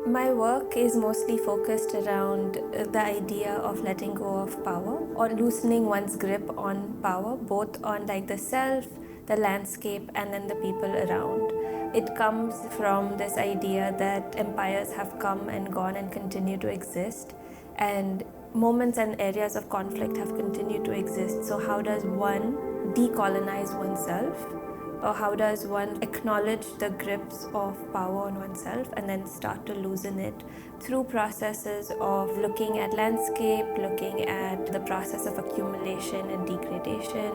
My work is mostly focused around the idea of letting go of power or loosening one's grip on power, both on like the self, the landscape, and then the people around. It comes from this idea that empires have come and gone and continue to exist, and moments and areas of conflict have continued to exist. So how does one decolonize oneself? Or how does one acknowledge the grips of power on oneself and then start to loosen it through processes of looking at landscape, looking at the process of accumulation and degradation,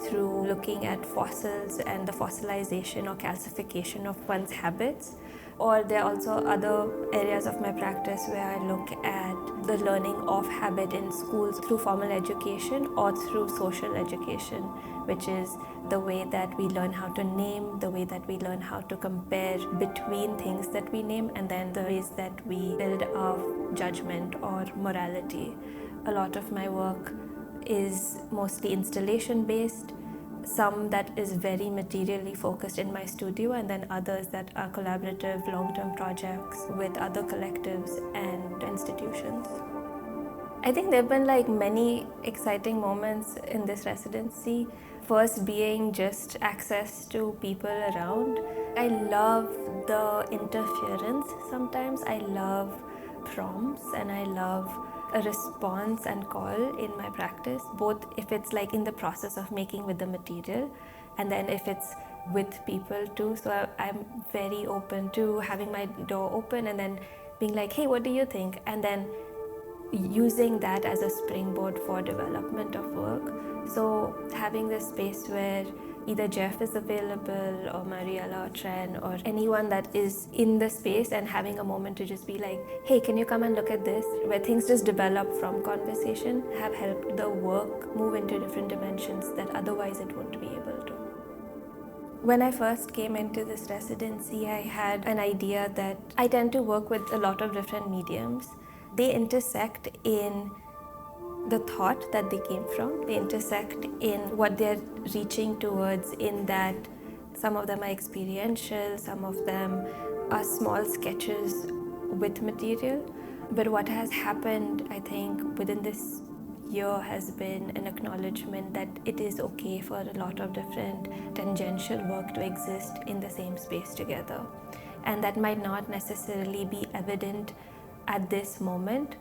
through looking at fossils and the fossilization or calcification of one's habits. Or there are also other areas of my practice where I look at the learning of habit in schools through formal education or through social education, which is the way that we learn how to name, the way that we learn how to compare between things that we name, and then the ways that we build our judgment or morality. A lot of my work is mostly installation based, some that is very materially focused in my studio, and then others that are collaborative long-term projects with other collectives and institutions. I think there have been like many exciting moments in this residency. First being just access to people around. I love the interference sometimes. I love prompts and I love a response and call in my practice, both if it's like in the process of making with the material and then if it's with people too. So I'm very open to having my door open and then being like, hey, what do you think? And then using that as a springboard for development of work. So having this space where either Jeff is available or Mariella or Tren or anyone that is in the space and having a moment to just be like, hey, can you come and look at this? Where things just develop from conversation have helped the work move into different dimensions that otherwise it wouldn't be able to. When I first came into this residency, I had an idea that I tend to work with a lot of different mediums. They intersect in the thought that they came from. They intersect in what they're reaching towards, in that some of them are experiential, some of them are small sketches with material. But what has happened, I think, within this year has been an acknowledgement that it is okay for a lot of different tangential work to exist in the same space together. And that might not necessarily be evident at this moment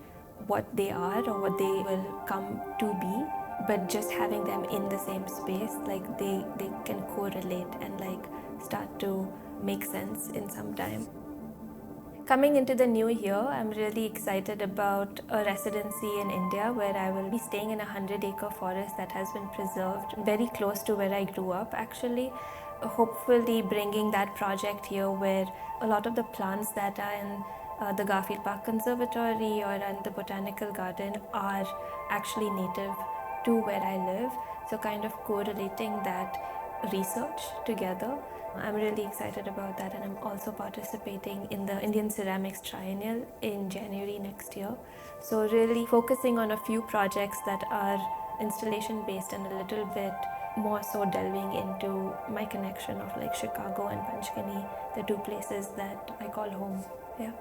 what they are or what they will come to be, but just having them in the same space, like they can correlate and like start to make sense in some time. Coming into the new year, I'm really excited about a residency in India where I will be staying in a 100-acre forest that has been preserved very close to where I grew up actually. Hopefully bringing that project here where a lot of the plants that are in the Garfield Park Conservatory or in the Botanical Garden are actually native to where I live. So kind of correlating that research together. I'm really excited about that, and I'm also participating in the Indian Ceramics Triennial in January next year. So really focusing on a few projects that are installation based and a little bit more so delving into my connection of like Chicago and Panchgani, the two places that I call home. Yeah.